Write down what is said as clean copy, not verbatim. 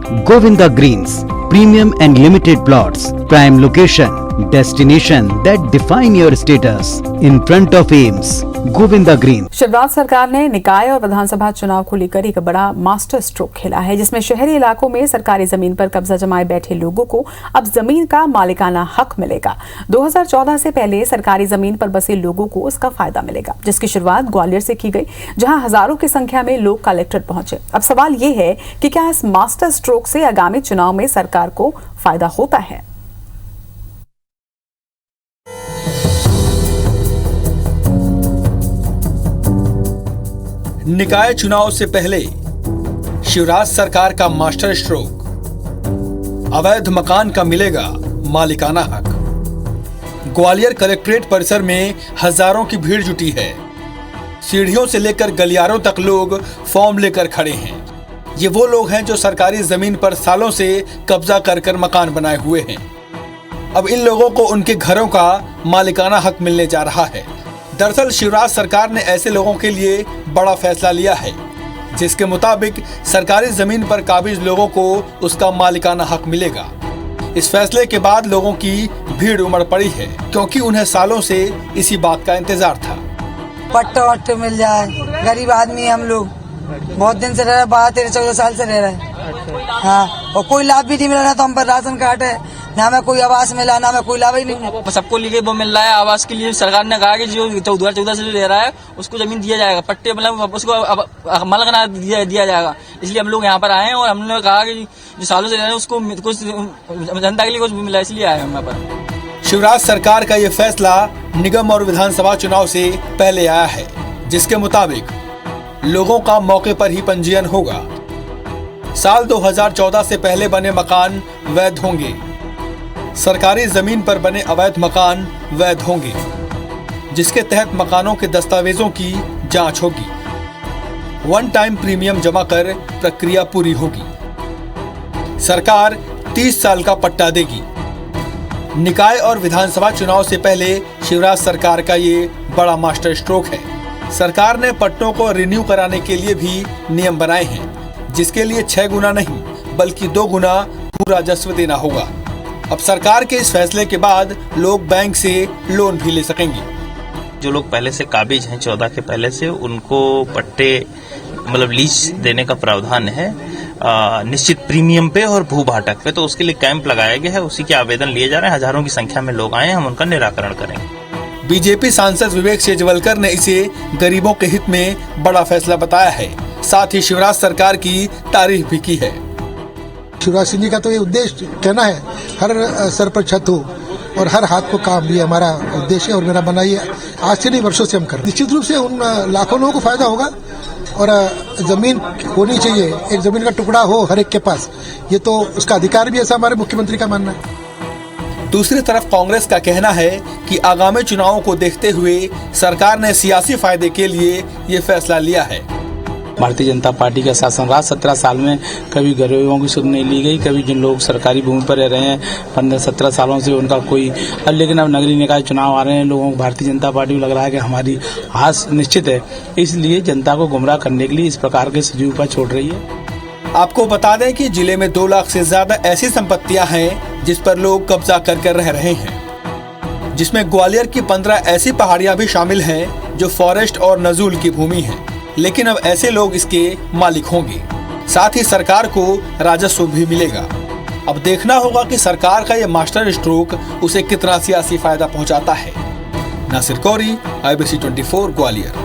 Govinda Greens, premium and limited plots, prime location, destination that define your status, in front of AIIMS, Govinda green. Shivraj सरकार ने निकाय और विधानसभा चुनाव को लेकर एक बड़ा मास्टर स्ट्रोक खेला है, जिसमें शहरी इलाकों में सरकारी जमीन पर कब्जा जमाए बैठे लोगों को अब जमीन का मालिकाना हक मिलेगा। 2014 से पहले सरकारी जमीन पर बसे लोगों को इसका फायदा मिलेगा, जिसकी शुरुआत ग्वालियर से की गई, जहां हजारों की संख्या में लोग कलेक्टर पहुंचे। अब सवाल ये है कि क्या इस मास्टर स्ट्रोक से आगामी चुनाव में सरकार को फायदा होता है? निकाय चुनाव से पहले शिवराज सरकार का मास्टर स्ट्रोक, अवैध मकान का मिलेगा मालिकाना हक। ग्वालियर कलेक्ट्रेट परिसर में हजारों की भीड़ जुटी है। सीढ़ियों से लेकर गलियारों तक लोग फॉर्म लेकर खड़े हैं। ये वो लोग हैं जो सरकारी जमीन पर सालों से कब्जा कर मकान बनाए हुए हैं। अब इन लोगों को उनके घरों का मालिकाना हक मिलने जा रहा है। दरअसल शिवराज सरकार ने ऐसे लोगों के लिए बड़ा फैसला लिया है, जिसके मुताबिक सरकारी जमीन पर काबिज लोगों को उसका मालिकाना हक मिलेगा। इस फैसले के बाद लोगों की भीड़ उमड़ पड़ी है, क्योंकि उन्हें सालों से इसी बात का इंतजार था। पट्टा वट्टा मिल जाए, गरीब आदमी हम लोग बहुत दिन से रह रहे, 12-13-14 साल से रह रहे। हाँ, और कोई लाभ भी नहीं मिल रहा। तो हम पर राशन कार्ड है, ना हमें कोई आवास मिला, ना हमें कोई लाभ ही नहीं। सबको लिए वो मिल रहा है आवास के लिए। सरकार ने कहा कि जो 2014 से जो ले रहा है उसको जमीन दिया जाएगा, पट्टे मतलब उसको मालिकाना दिया जाएगा। इसलिए हम लोग यहाँ पर आए हैं और हमने कहा कि जो सालों से रह रहे हैं उसको कुछ जनता के लिए कुछ मिला, इसलिए आए हैं यहाँ पर। शिवराज सरकार का ये फैसला निगम और विधानसभा चुनाव से पहले आया है, जिसके मुताबिक लोगों का मौके पर ही पंजीयन होगा। साल 2014 से पहले बने मकान वैध होंगे। सरकारी जमीन पर बने अवैध मकान वैध होंगे, जिसके तहत मकानों के दस्तावेजों की जांच होगी। वन टाइम प्रीमियम जमा कर प्रक्रिया पूरी होगी। सरकार 30 साल का पट्टा देगी। निकाय और विधानसभा चुनाव से पहले शिवराज सरकार का ये बड़ा मास्टर स्ट्रोक है। सरकार ने पट्टों को रिन्यू कराने के लिए भी नियम बनाए हैं, जिसके लिए 6 गुना नहीं बल्कि 2 गुना पूरा राजस्व देना होगा। अब सरकार के इस फैसले के बाद लोग बैंक से लोन भी ले सकेंगे। जो लोग पहले से काबिज हैं 14 के पहले से, उनको पट्टे मतलब लीज देने का प्रावधान है निश्चित प्रीमियम पे और भू भाटक पे। तो उसके लिए कैंप लगाया गया है, उसी के आवेदन लिए जा रहे हैं। हजारों की संख्या में लोग आए हैं, हम उनका निराकरण करेंगे। बीजेपी सांसद विवेक सेजवलकर ने इसे गरीबों के हित में बड़ा फैसला बताया है। साथ ही शिवराज सरकार की तारीफ भी की है। शिवराज सिंह जी का तो ये उद्देश्य कहना है हर सर पर छत हो और हर हाथ को काम, ये हमारा उद्देश्य है और मेरा बना ये आज से नहीं वर्षों से हम कर रहे हैं। निश्चित रूप से उन लाखों लोगों को फायदा होगा और जमीन होनी चाहिए, एक जमीन का टुकड़ा हो हर एक के पास, ये तो उसका अधिकार भी ऐसा हमारे मुख्यमंत्री का मानना है। दूसरी तरफ कांग्रेस का कहना है कि आगामी चुनावों को देखते हुए सरकार ने सियासी फायदे के लिए ये फैसला लिया है। भारतीय जनता पार्टी का शासन रहा 17 साल में, कभी गरीबों की सुध नहीं ली गई, कभी जिन लोग सरकारी भूमि पर रह रहे हैं 15-17 सालों से उनका कोई। लेकिन अब नगरीय निकाय चुनाव आ रहे हैं, लोगों को भारतीय जनता पार्टी को लग रहा है कि हमारी हार निश्चित है, इसलिए जनता को गुमराह करने के लिए इस प्रकार के सजीव पर छोड़ रही है। आपको बता दें कि जिले में 2 लाख से ज्यादा ऐसी संपत्तियां हैं जिस पर लोग कब्जा कर रह रहे हैं, जिसमें ग्वालियर की 15 ऐसी पहाड़ियां भी शामिल हैं जो फॉरेस्ट और नजूल की भूमि है। लेकिन अब ऐसे लोग इसके मालिक होंगे, साथ ही सरकार को राजस्व भी मिलेगा। अब देखना होगा कि सरकार का ये मास्टर स्ट्रोक उसे कितना सियासी फायदा पहुंचाता है। नासिर कौरी, IBC 24 ग्वालियर।